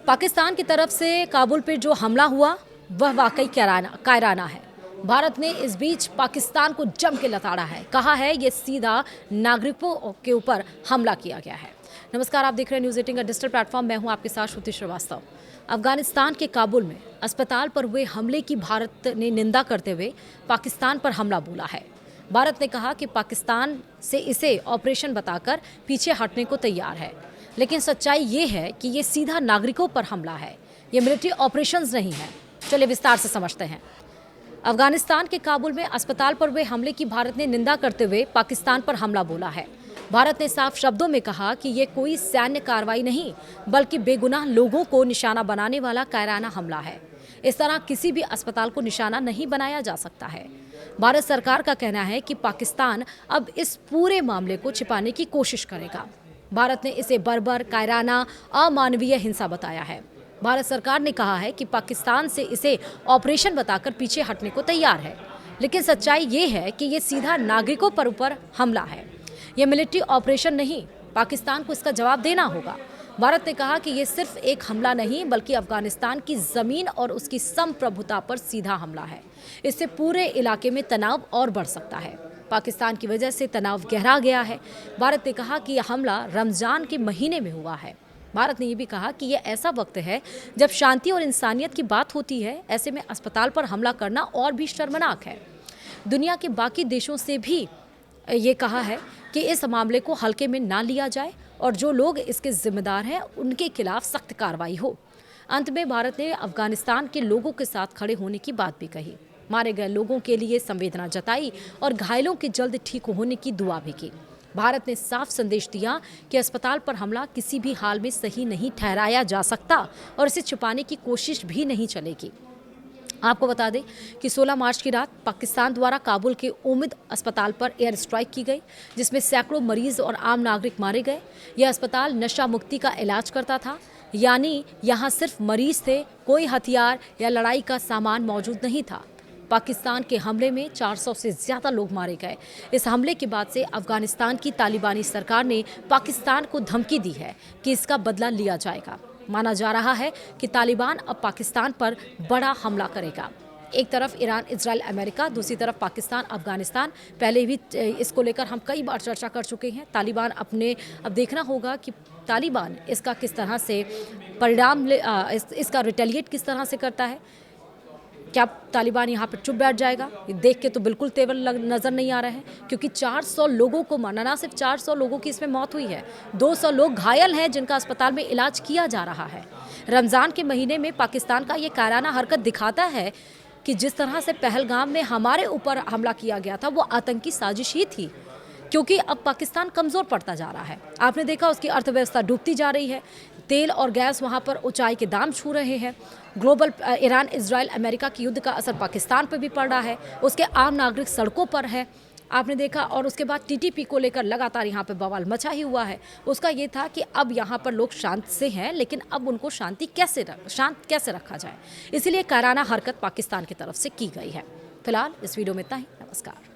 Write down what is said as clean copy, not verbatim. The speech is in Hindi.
पाकिस्तान की तरफ से काबुल पर जो हमला हुआ वह वाकई कायराना है। भारत ने इस बीच पाकिस्तान को जम के लताड़ा है, कहा है ये सीधा नागरिकों के ऊपर हमला किया गया है। नमस्कार, आप देख रहे हैं न्यूज़ 18 का डिजिटल प्लेटफॉर्म। मैं हूं आपके साथ श्रुति श्रीवास्तव। अफगानिस्तान के काबुल में अस्पताल पर हुए हमले की भारत ने निंदा करते हुए पाकिस्तान पर हमला बोला है। भारत ने कहा कि पाकिस्तान से इसे ऑपरेशन बताकर पीछे हटने को तैयार है, लेकिन सच्चाई ये है कि ये सीधा नागरिकों पर हमला है, ये मिलिट्री ऑपरेशंस नहीं है। चलिए विस्तार से समझते हैं। अफगानिस्तान के काबुल में अस्पताल पर हुए हमले की भारत ने निंदा करते हुए पाकिस्तान पर हमला बोला है। भारत ने साफ शब्दों में कहा कि ये कोई सैन्य कार्रवाई नहीं, बल्कि बेगुनाह लोगों को निशाना बनाने वाला कायराना हमला है। इस तरह किसी भी अस्पताल को निशाना नहीं बनाया जा सकता है। भारत सरकार का कहना है कि पाकिस्तान अब इस पूरे मामले को छिपाने की कोशिश करेगा। भारत ने इसे बर्बर, कायराना, अमानवीय हिंसा बताया है। भारत सरकार ने कहा है कि पाकिस्तान से इसे ऑपरेशन बताकर पीछे हटने को तैयार है, लेकिन सच्चाई ये है कि ये सीधा नागरिकों पर ऊपर हमला है। ये मिलिट्री ऑपरेशन नहीं, पाकिस्तान को इसका जवाब देना होगा। भारत ने कहा कि ये सिर्फ एक हमला नहीं, बल्कि अफगानिस्तान की ज़मीन और उसकी संप्रभुता पर सीधा हमला है। इससे पूरे इलाके में तनाव और बढ़ सकता है। पाकिस्तान की वजह से तनाव गहरा गया है। भारत ने कहा कि यह हमला रमज़ान के महीने में हुआ है। भारत ने यह भी कहा कि यह ऐसा वक्त है जब शांति और इंसानियत की बात होती है। ऐसे में अस्पताल पर हमला करना और भी शर्मनाक है। दुनिया के बाकी देशों से भी ये कहा है कि इस मामले को हल्के में ना लिया जाए और जो लोग इसके जिम्मेदार हैं उनके खिलाफ सख्त कार्रवाई हो। अंत में भारत ने अफगानिस्तान के लोगों के साथ खड़े होने की बात भी कही, मारे गए लोगों के लिए संवेदना जताई और घायलों के जल्द ठीक होने की दुआ भी की। भारत ने साफ संदेश दिया कि अस्पताल पर हमला किसी भी हाल में सही नहीं ठहराया जा सकता और इसे छुपाने की कोशिश भी नहीं चलेगी। आपको बता दें कि 16 मार्च की रात पाकिस्तान द्वारा काबुल के उम्मीद अस्पताल पर एयर स्ट्राइक की गई, जिसमें सैकड़ों मरीज और आम नागरिक मारे गए। यह अस्पताल नशा मुक्ति का इलाज करता था, यानी यहाँ सिर्फ मरीज थे, कोई हथियार या लड़ाई का सामान मौजूद नहीं था। पाकिस्तान के हमले में 400 से ज़्यादा लोग मारे गए। इस हमले के बाद से अफगानिस्तान की तालिबानी सरकार ने पाकिस्तान को धमकी दी है कि इसका बदला लिया जाएगा। माना जा रहा है कि तालिबान अब पाकिस्तान पर बड़ा हमला करेगा। एक तरफ ईरान, इजराइल, अमेरिका, दूसरी तरफ पाकिस्तान, अफगानिस्तान। पहले भी इसको लेकर हम कई बार चर्चा कर चुके हैं। तालिबान अब देखना होगा कि तालिबान इसका किस तरह से परिणाम इसका रिटेलिएट किस तरह से करता है। क्या तालिबान यहाँ पर चुप बैठ जाएगा? ये देख के तो बिल्कुल तेवर नज़र नहीं आ रहा है, क्योंकि 400 लोगों को मारना, ना सिर्फ 400 लोगों की इसमें मौत हुई है, 200 लोग घायल हैं जिनका अस्पताल में इलाज किया जा रहा है। रमज़ान के महीने में पाकिस्तान का ये कायराना हरकत दिखाता है कि जिस तरह से पहलगाम में हमारे ऊपर हमला किया गया था वो आतंकी साजिश ही थी, क्योंकि अब पाकिस्तान कमज़ोर पड़ता जा रहा है। आपने देखा उसकी अर्थव्यवस्था डूबती जा रही है, तेल और गैस वहाँ पर ऊंचाई के दाम छू रहे हैं। ग्लोबल ईरान, इजराइल, अमेरिका की युद्ध का असर पाकिस्तान पर भी पड़ रहा है। उसके आम नागरिक सड़कों पर है, आपने देखा। और उसके बाद टीटीपी को लेकर लगातार यहाँ पर बवाल मचा ही हुआ है। उसका ये था कि अब यहाँ पर लोग शांत से हैं, लेकिन अब उनको शांत कैसे रखा जाए, इसीलिए कायराना हरकत पाकिस्तान की तरफ से की गई है। फिलहाल इस वीडियो में इतना ही। नमस्कार।